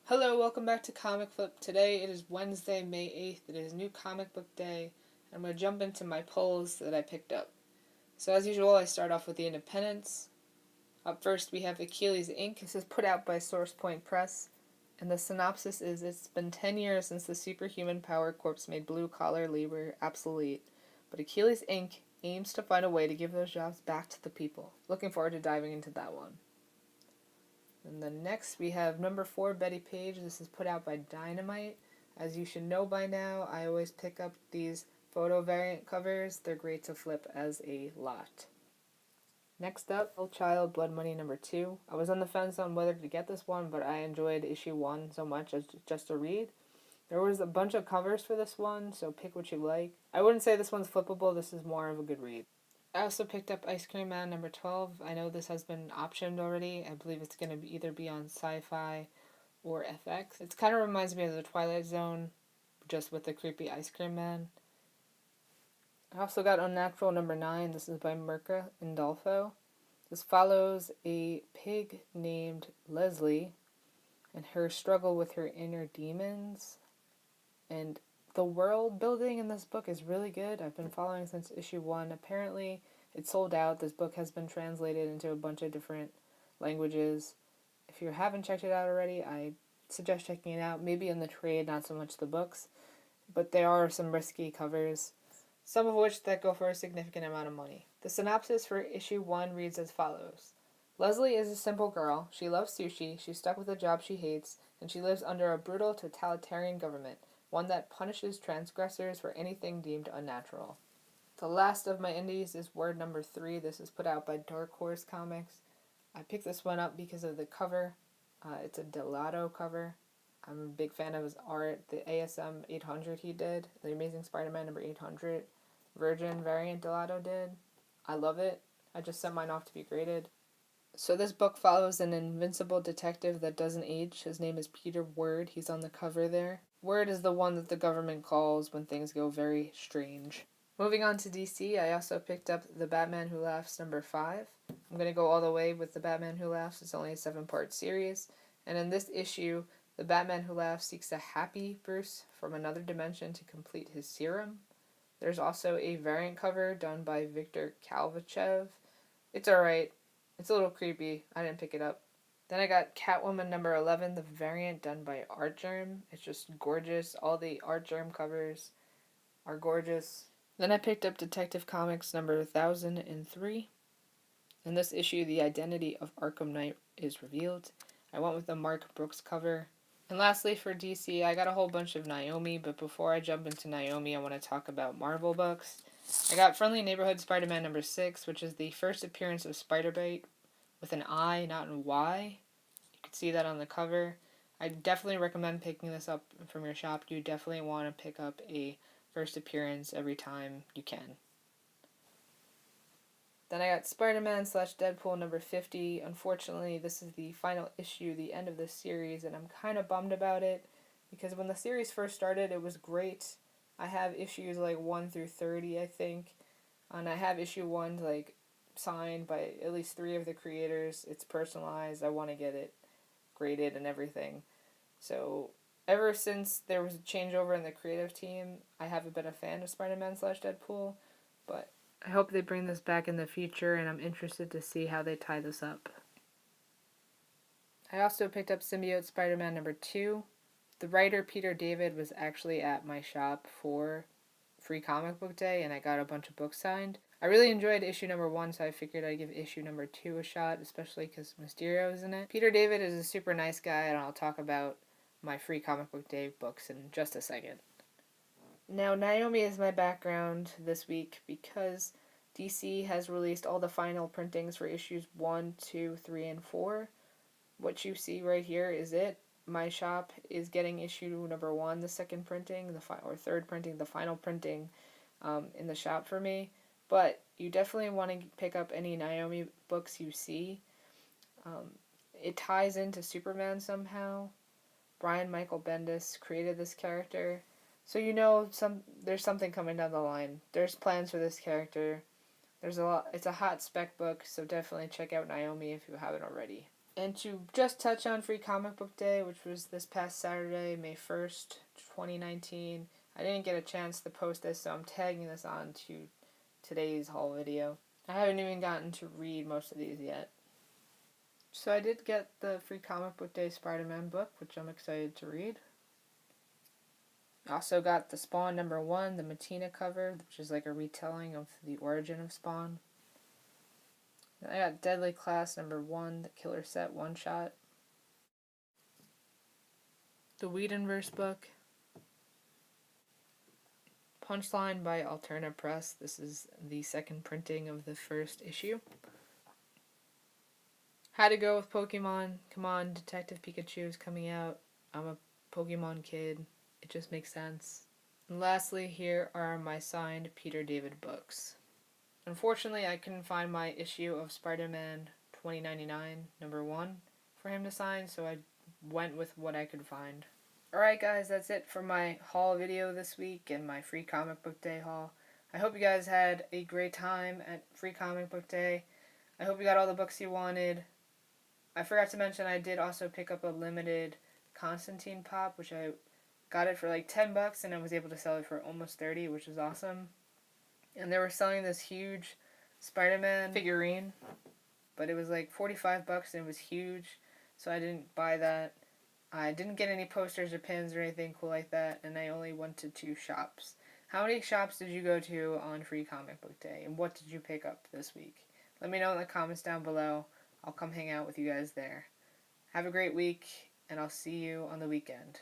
Hello, welcome back to Comic Flip. Today it is Wednesday, May 8th. It is new comic book day. I'm going to jump into my polls that I picked up. So as usual, I start off with the independents. Up first we have Achilles Inc. This is put out by Source Point Press. And the synopsis is, it's been 10 years since the superhuman power corps made blue-collar labor obsolete. But Achilles Inc. aims to find a way to give those jobs back to the people. Looking forward to diving into that one. And then next we have number 4, Bettie Page. This is put out by Dynamite. As you should know by now, I always pick up these photo variant covers. They're great to flip as a lot. Next up, Hellchild Blood Money number 2. I was on the fence on whether to get this one, but I enjoyed issue 1 so much as just to read. There was a bunch of covers for this one, so pick what you like. I wouldn't say this one's flippable, this is more of a good read. I also picked up Ice Cream Man number 12. I know this has been optioned already. I believe it's going to either be on Sci-Fi or FX. It kind of reminds me of the Twilight Zone, just with the creepy Ice Cream Man. I also got Unnatural number 9. This is by Mirka Indolfo. This follows a pig named Leslie and her struggle with her inner demons. And the world building in this book is really good. I've been following since issue 1. Apparently, it's sold out. This book has been translated into a bunch of different languages. If you haven't checked it out already, I suggest checking it out. Maybe in the trade, not so much the books. But there are some risky covers, some of which that go for a significant amount of money. The synopsis for issue 1 reads as follows. Leslie is a simple girl. She loves sushi, she's stuck with a job she hates, and she lives under a brutal totalitarian government, one that punishes transgressors for anything deemed unnatural. The last of my indies is Wyrd number 3. This is put out by Dark Horse Comics. I picked this one up because of the cover. It's a Dell'Otto cover. I'm a big fan of his art. The ASM 800 he did, the Amazing Spider-Man number 800, Virgin variant Dell'Otto did. I love it. I just sent mine off to be graded. So this book follows an invincible detective that doesn't age. His name is Peter Wyrd. He's on the cover there. Wyrd is the one that the government calls when things go very strange. Moving on to DC, I also picked up The Batman Who Laughs number 5. I'm going to go all the way with The Batman Who Laughs. It's only a 7-part series. And in this issue, the Batman Who Laughs seeks a happy Bruce from another dimension to complete his serum. There's also a variant cover done by Viktor Kalvachev. It's alright. It's a little creepy. I didn't pick it up. Then I got Catwoman number 11, the variant done by Artgerm. It's just gorgeous. All the Artgerm covers are gorgeous. Then I picked up Detective Comics number 1003. In this issue, the identity of Arkham Knight is revealed. I went with the Mark Brooks cover. And lastly, for DC, I got a whole bunch of Naomi, but before I jump into Naomi, I want to talk about Marvel books. I got Friendly Neighborhood Spider-Man number 6, which is the first appearance of Spider-Bite with an I, not an Y. You can see that on the cover. I definitely recommend picking this up from your shop. You definitely want to pick up a first appearance every time you can. Then I got Spider-Man / Deadpool number 50. Unfortunately, this is the final issue, the end of this series, and I'm kind of bummed about it because when the series first started, it was great. I have issues like 1 through 30, I think, and I have issue 1 like signed by at least 3 of the creators. It's personalized. I want to get it graded and everything. So ever since there was a changeover in the creative team, I haven't been a fan of Spider-Man / Deadpool, but I hope they bring this back in the future, and I'm interested to see how they tie this up. I also picked up Symbiote Spider-Man number 2. The writer, Peter David, was actually at my shop for Free Comic Book Day, and I got a bunch of books signed. I really enjoyed issue number 1, so I figured I'd give issue number 2 a shot, especially because Mysterio is in it. Peter David is a super nice guy, and I'll talk about my Free Comic Book Day books in just a second. Now, Naomi is my background this week because DC has released all the final printings for issues 1, 2, 3, and 4. What you see right here is it. My shop is getting issue number 1, the second printing, or third printing, the final printing in the shop for me. But you definitely want to pick up any Naomi books you see. It ties into Superman somehow. Brian Michael Bendis created this character. So you know there's something coming down the line. There's plans for this character. There's a lot. It's a hot spec book, so definitely check out Naomi if you haven't already. And to just touch on Free Comic Book Day, which was this past Saturday, May 1st, 2019. I didn't get a chance to post this, so I'm tagging this on to today's haul video. I haven't even gotten to read most of these yet. So I did get the Free Comic Book Day Spider-Man book, which I'm excited to read. I also got the Spawn #1, the Matina cover, which is like a retelling of the origin of Spawn. Then I got Deadly Class #1, the Killer Set one-shot. The Whedonverse book. Punchline by Alterna Press. This is the second printing of the first issue. Had to go with Pokemon. Come on, Detective Pikachu is coming out. I'm a Pokemon kid. It just makes sense. And lastly, here are my signed Peter David books. Unfortunately, I couldn't find my issue of Spider-Man 2099 #1 for him to sign, so I went with what I could find. Alright guys, that's it for my haul video this week and my Free Comic Book Day haul. I hope you guys had a great time at Free Comic Book Day. I hope you got all the books you wanted. I forgot to mention I did also pick up a limited Constantine pop, which I got it for like $10 and I was able to sell it for almost $30, which is awesome. And they were selling this huge Spider-Man figurine, but it was like $45 and it was huge, so I didn't buy that. I didn't get any posters or pins or anything cool like that, and I only went to 2 shops. How many shops did you go to on Free Comic Book Day, and what did you pick up this week? Let me know in the comments down below. I'll come hang out with you guys there. Have a great week, and I'll see you on the weekend.